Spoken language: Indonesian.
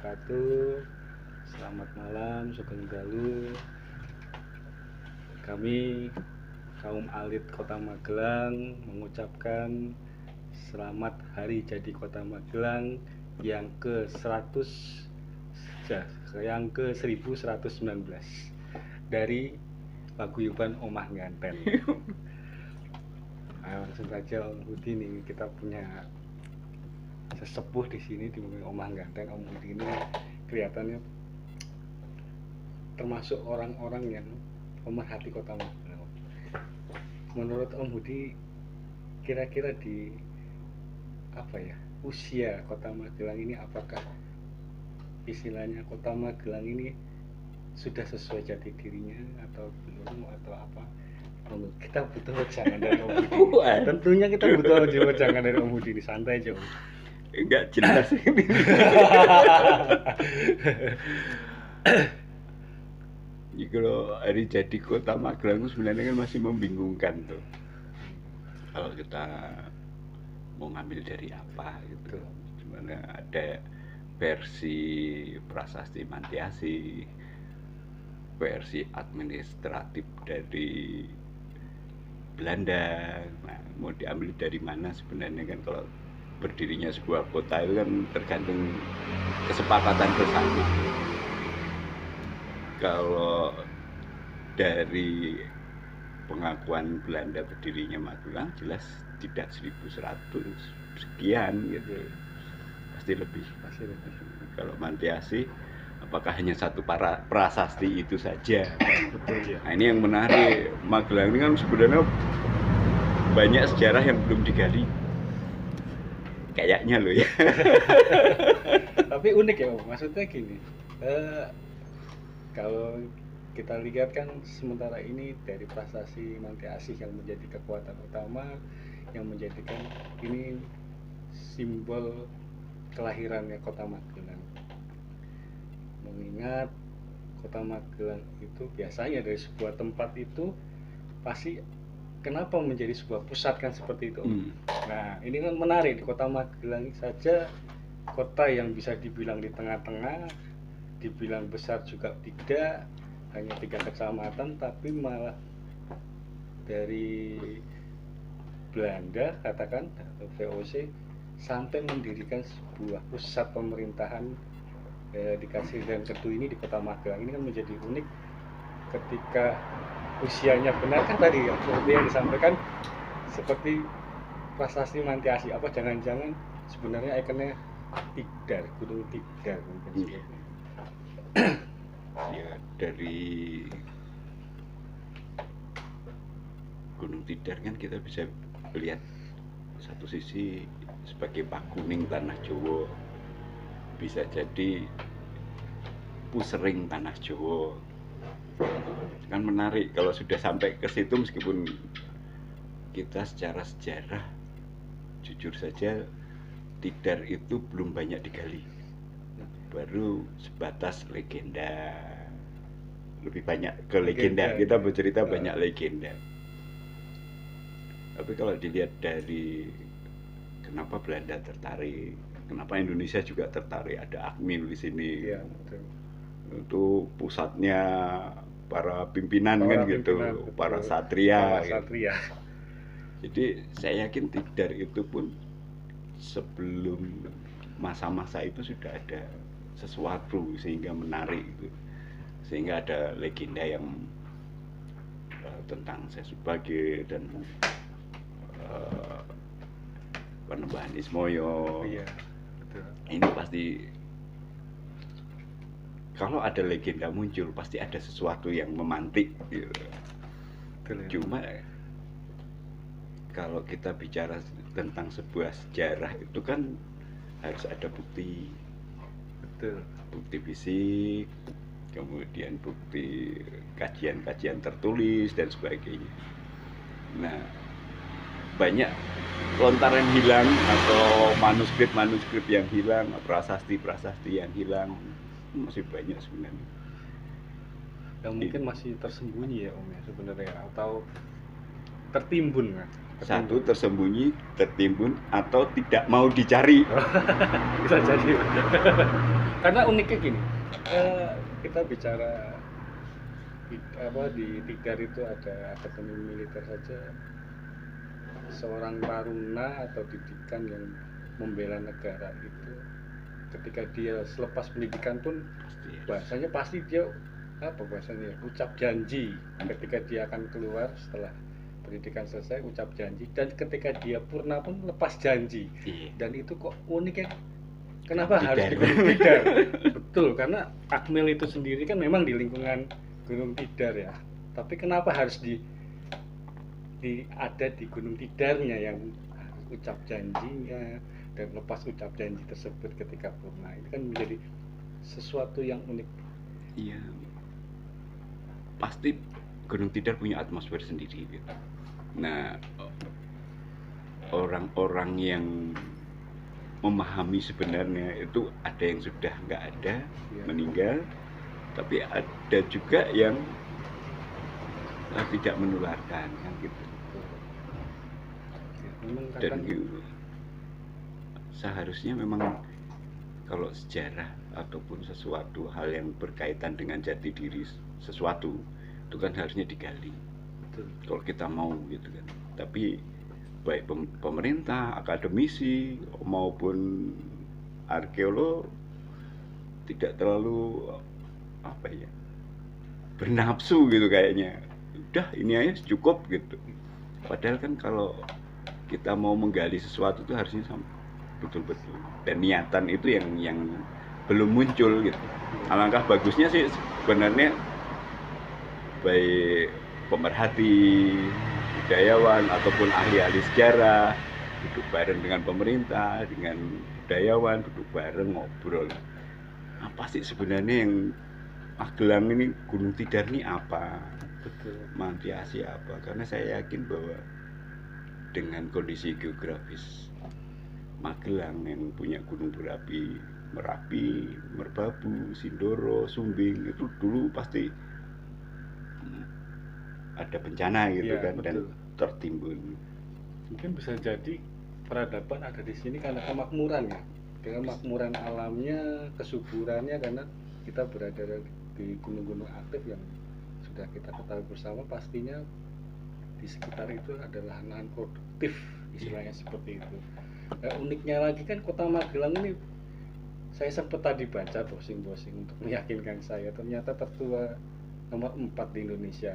wabarakatuh. Selamat malam, Sugeng Dalu. Kami kaum alit Kota Magelang mengucapkan selamat hari jadi Kota Magelang yang ke-100 yang ke-1119 dari paguyuban Omah Nganten. Langsung saja Om Budi nih, kita punya sesepuh di sini di Omah Nganten. Om Budi ini kelihatannya termasuk orang-orang yang pemerhati Kota Magelang. Menurut Om Budi, kira-kira di usia Kota Magelang ini, apakah istilahnya Kota Magelang ini sudah sesuai jati dirinya atau belum, atau apa? Kita butuh wejangan dari Om Budi. Tentunya kita butuh wejangan dari Om Budi. Santai aja Om. Enggak jelas ini. Jadi kalau hari jadi Kota Magelang itu sebenarnya kan masih membingungkan tuh. Kalau kita mau ngambil dari apa gitu. Sebenarnya ada versi prasasti Mantiasi, versi administratif dari Belanda. Nah, mau diambil dari mana sebenarnya kan, kalau berdirinya sebuah kota itu kan tergantung kesepakatan bersama. Kalau dari pengakuan Belanda berdirinya Magelang jelas tidak 1100 sekian gitu, pasti lebih. Kalau Mantiasi, apakah hanya satu prasasti itu saja? Betul ya. Nah, ini yang menarik. Magelang ini kan sebenarnya banyak sejarah yang belum digali. Kayaknya loh ya. Tapi unik ya Om, maksudnya gini. Kalau kita lihat kan sementara ini dari prasasti Mantiasi yang menjadi kekuatan utama, yang menjadikan ini simbol kelahirannya Kota Magelang. Mengingat Kota Magelang itu biasanya dari sebuah tempat itu pasti kenapa menjadi sebuah pusat kan seperti itu. Nah ini kan menarik, di Kota Magelang saja kota yang bisa dibilang di tengah-tengah, dibilang besar juga tidak, hanya 3 kecamatan, tapi malah dari Belanda katakan atau VOC sampai mendirikan sebuah pusat pemerintahan di Kasir dan Kedu ini di Kota Magelang. Ini kan menjadi unik ketika usianya benar kan tadi ya, seperti yang disampaikan seperti prasasti Mantiasi, apa jangan-jangan sebenarnya ikonnya Tidar, Gunung Tidar mungkin. Ya, dari Gunung Tidar kan kita bisa lihat satu sisi sebagai pakuning tanah Jawa, bisa jadi pusering tanah Jawa. Kan menarik kalau sudah sampai ke situ, meskipun kita secara sejarah jujur saja Tidar itu belum banyak digali, baru sebatas legenda. Lebih banyak ke legenda, kita bercerita banyak legenda. Tapi kalau dilihat dari kenapa Belanda tertarik, kenapa Indonesia juga tertarik, ada Akmil di sini. Iya, betul. Itu pusatnya para pimpinan kan gitu, betul. para satria. Satria. Jadi saya yakin Tidar itu pun sebelum masa-masa itu sudah ada sesuatu sehingga menarik gitu. Sehingga ada legenda yang tentang Sesubage dan Panembahan Ismoyo. Iya, betul. Ini pasti kalau ada legenda muncul pasti ada sesuatu yang memantik gitu. Betul, ya. Cuma kalau kita bicara tentang sebuah sejarah itu kan harus ada bukti. Betul. Bukti fisik, kemudian bukti kajian-kajian tertulis dan sebagainya. Nah, banyak lontaran hilang atau manuskrip yang hilang, prasasti yang hilang, masih banyak sebenarnya. Yang mungkin masih tersembunyi ya Om ya sebenarnya, atau tertimbun kan? Satu, tersembunyi, tertimbun, atau tidak mau dicari. Bisa jadi. Karena uniknya gini, kita bicara di Tidar itu ada akademi militer saja, seorang taruna atau didikan yang membela negara itu ketika dia selepas pendidikan pun bahasanya pasti dia bahasanya ucap janji ketika dia akan keluar setelah pendidikan selesai, ucap janji, dan ketika dia purna pun lepas janji. Dan itu kok unik ya, kenapa harus di Gunung Tidar? Betul, karena Akmil itu sendiri kan memang di lingkungan Gunung Tidar ya, tapi kenapa harus ada di Gunung Tidarnya yang ucap janjinya dan lepas ucap janji tersebut ketika purna? Itu kan menjadi sesuatu yang unik. Iya, pasti Gunung Tidar punya atmosfer sendiri gitu. Nah, orang-orang yang memahami sebenarnya itu ada yang sudah nggak ada, meninggal, tapi ada juga yang tidak menularkan kan gitu. Dan seharusnya memang kalau sejarah ataupun sesuatu hal yang berkaitan dengan jati diri sesuatu itu kan harusnya digali. Betul. Kalau kita mau gitu kan. Tapi baik pemerintah, akademisi maupun arkeolog tidak terlalu bernafsu gitu kayaknya. Udah ini aja cukup gitu. Padahal kan kalau kita mau menggali sesuatu itu harusnya betul-betul, dan niatan itu yang belum muncul gitu. Alangkah bagusnya sih sebenarnya baik pemerhati, budayawan ataupun ahli-ahli sejarah duduk bareng dengan pemerintah, dengan budayawan, duduk bareng ngobrol. Apa sih sebenarnya yang Magelang ini, Gunung Tidar ini apa? Betul. Mantiasi apa? Karena saya yakin bahwa dengan kondisi geografis Magelang yang punya gunung berapi, Merapi, Merbabu, Sindoro, Sumbing, itu dulu pasti ada bencana gitu ya, kan, betul. Dan tertimbun. Mungkin bisa jadi peradaban ada di sini karena kemakmuran ya, dengan makmuran alamnya, kesuburannya, karena kita berada di gunung-gunung aktif yang sudah kita ketahui bersama, pastinya di sekitar itu adalah lahan produktif, istilahnya seperti itu. Nah, uniknya lagi kan Kota Magelang ini, saya sempat tadi baca browsing untuk meyakinkan saya, ternyata tertua nomor 4 di Indonesia.